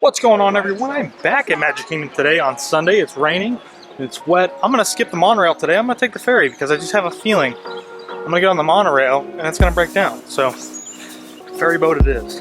What's going on, everyone? I'm back at Magic Kingdom today on Sunday. It's raining, it's wet. I'm gonna skip the monorail today. I'm gonna take the ferry because I just have a feeling I'm gonna get on the monorail and it's gonna break down. So, ferry boat it is.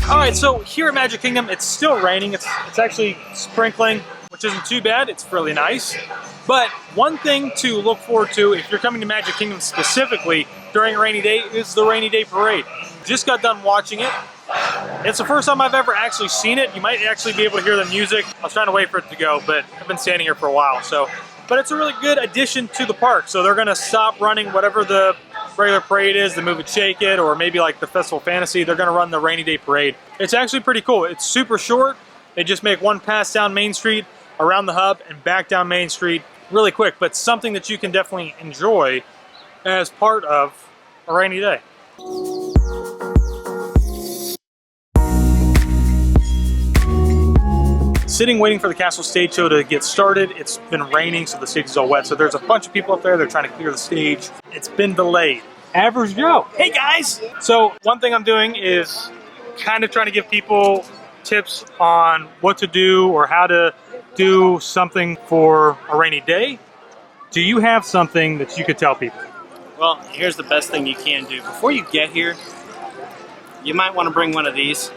Alright, so here at Magic Kingdom, it's still raining. It's actually sprinkling, which isn't too bad. It's really nice. But one thing to look forward to if you're coming to Magic Kingdom specifically during a rainy day is the rainy day parade. Just got done watching it. It's the first time I've ever actually seen it. You might actually be able to hear the music. I was trying to wait for it to go, but I've been standing here for a while. But it's a really good addition to the park. So they're gonna stop running whatever the regular parade is, the Move It, Shake It, or maybe like the Festival Fantasy. They're gonna run the rainy day parade. It's actually pretty cool. It's super short. They just make one pass down Main Street, around the hub, and back down Main Street really quick, but something that you can definitely enjoy as part of a rainy day. Sitting waiting for the Castle Stage Show to get started. It's been raining, so the stage is all wet. So there's a bunch of people up there. They're trying to clear the stage. It's been delayed. Average Joe. Hey guys! So one thing I'm doing is kind of trying to give people tips on what to do or how to do something for a rainy day. Do you have something that you could tell people? Well, here's the best thing you can do. Before you get here, you might want to bring one of these,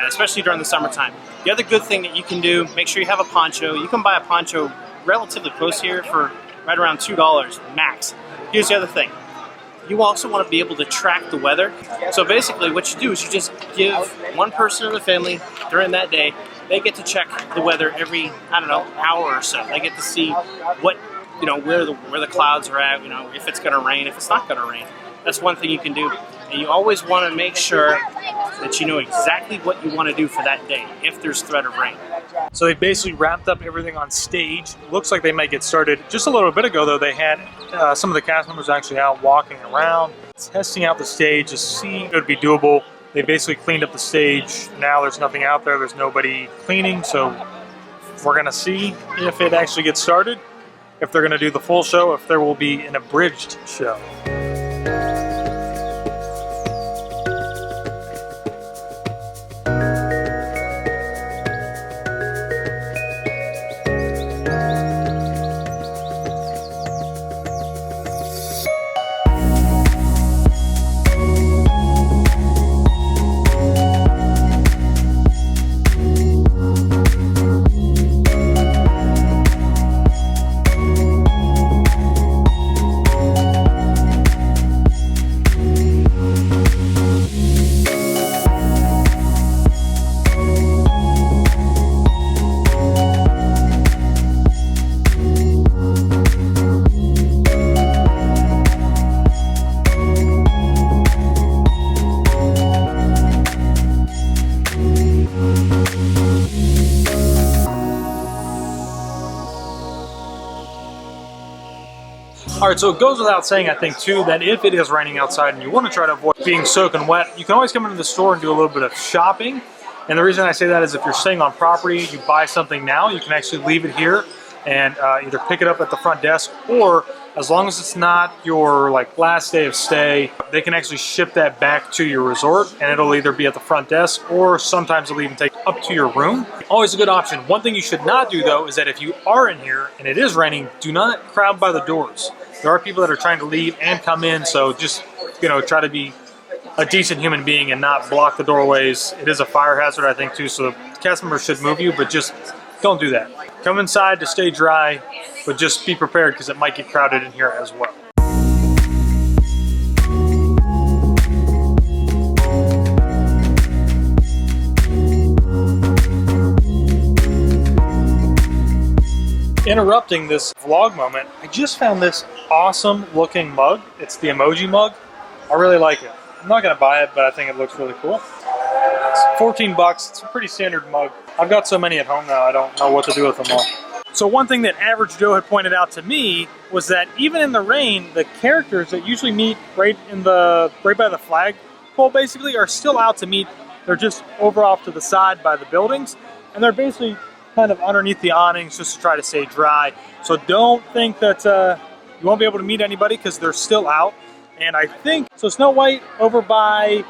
especially during the summertime. The other good thing that you can do, make sure you have a poncho. You can buy a poncho relatively close here for right around $2 max. Here's the other thing. You also want to be able to track the weather. So basically what you do is you just give one person in the family during that day, they get to check the weather every, I don't know, hour or so. They get to see what, you know, where the clouds are at, you know, if it's going to rain, if it's not going to rain. That's one thing you can do. And you always want to make sure that you know exactly what you want to do for that day if there's threat of rain. So they basically wrapped up everything on stage. Looks like they might get started. Just a little bit ago though, they had some of the cast members actually out walking around, testing out the stage to see if it would be doable. They basically cleaned up the stage. Now there's nothing out there. There's nobody cleaning. So we're going to see if it actually gets started, if they're going to do the full show, if there will be an abridged show. Alright, so it goes without saying, I think, too, that if it is raining outside and you want to try to avoid being soaking wet, you can always come into the store and do a little bit of shopping. And the reason I say that is if you're staying on property, you buy something now, you can actually leave it here and either pick it up at the front desk, or as long as it's not your last day of stay, they can actually ship that back to your resort, and it'll either be at the front desk or sometimes it'll even take up to your room. Always a good option. One thing you should not do though is that if you are in here and it is raining, do not crowd by the doors. There are people that are trying to leave and come in, so just, you know, try to be a decent human being and not block the doorways. It is a fire hazard, I think, too, so the cast members should move you, but just don't do that. Come inside to stay dry, but just be prepared because it might get crowded in here as well. Interrupting this vlog moment, I just found this awesome looking mug. It's the emoji mug. I really like it. I'm not gonna buy it, but I think it looks really cool. bucks. 14 bucks, it's a pretty standard mug. I've got so many at home now, I don't know what to do with them all. So one thing that Average Joe had pointed out to me was that even in the rain, the characters that usually meet right by the flagpole basically are still out to meet. They're just over off to the side by the buildings, and they're basically kind of underneath the awnings just to try to stay dry. So don't think that you won't be able to meet anybody, because they're still out. And I think, so Snow White over by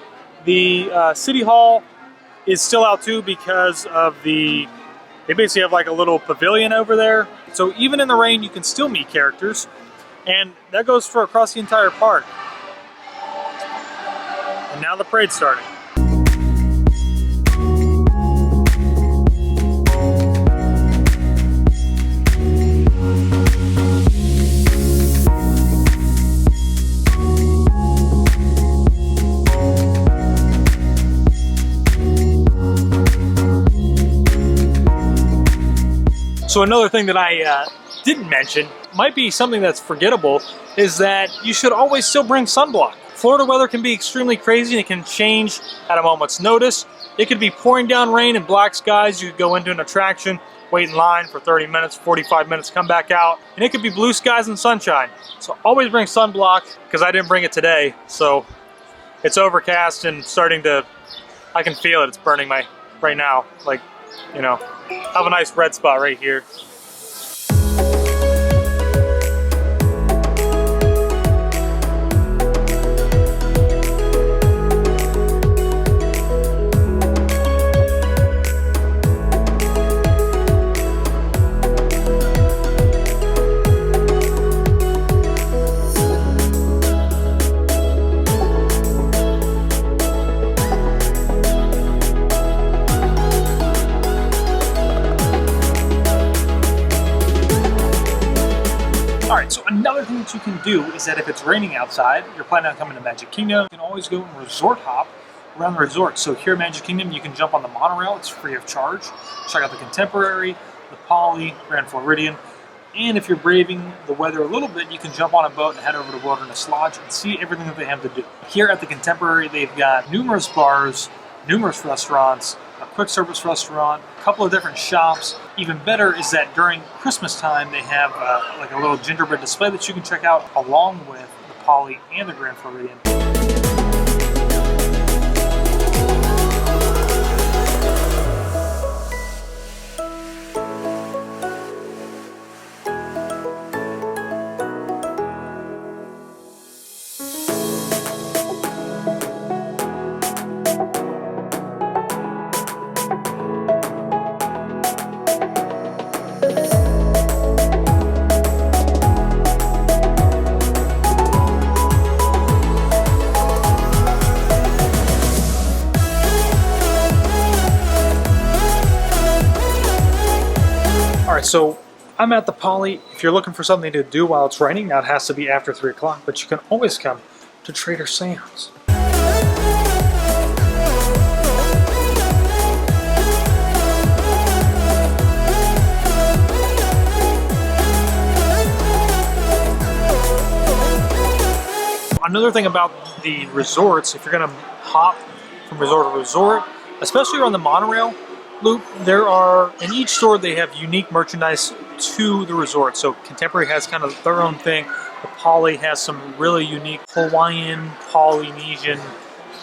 the City Hall is still out too, because of they basically have like a little pavilion over there. So even in the rain, you can still meet characters. And that goes for across the entire park. And now the parade's starting. So another thing that I didn't mention, might be something that's forgettable, is that you should always still bring sunblock. Florida weather can be extremely crazy and it can change at a moment's notice. It could be pouring down rain and black skies. You could go into an attraction, wait in line for 30 minutes, 45 minutes, come back out, and it could be blue skies and sunshine. So always bring sunblock, because I didn't bring it today. So it's overcast and I can feel it, it's burning right now. Like, you know, I have a nice red spot right here. Alright, so another thing that you can do is that if it's raining outside, you're planning on coming to Magic Kingdom, you can always go and resort hop around the resort. So here at Magic Kingdom, you can jump on the monorail, it's free of charge. Check out the Contemporary, the Poly, Grand Floridian, and if you're braving the weather a little bit, you can jump on a boat and head over to Wilderness Lodge and see everything that they have to do. Here at the Contemporary, they've got numerous bars, numerous restaurants, a quick service restaurant, a couple of different shops. Even better is that during Christmas time, they have like a little gingerbread display that you can check out along with the Poly and the Grand Floridian. Alright, so I'm at the Poly. If you're looking for something to do while it's raining, now it has to be after 3 o'clock, but you can always come to Trader Sam's. Another thing about the resorts, if you're going to hop from resort to resort, especially on the monorail loop, there are, in each store they have unique merchandise to the resort. So Contemporary has kind of their own thing. The Poly has some really unique Hawaiian, Polynesian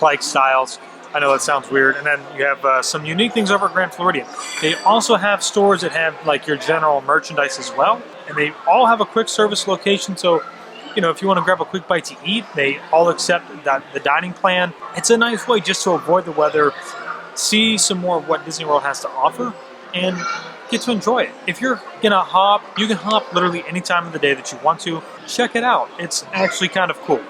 like styles. I know that sounds weird. And then you have some unique things over at Grand Floridian. They also have stores that have like your general merchandise as well. And they all have a quick service location. So, you know, if you want to grab a quick bite to eat, they all accept the dining plan. It's a nice way just to avoid the weather, see some more of what Disney World has to offer, and get to enjoy it. If you're gonna hop, you can hop literally any time of the day that you want to. Check it out. It's actually kind of cool.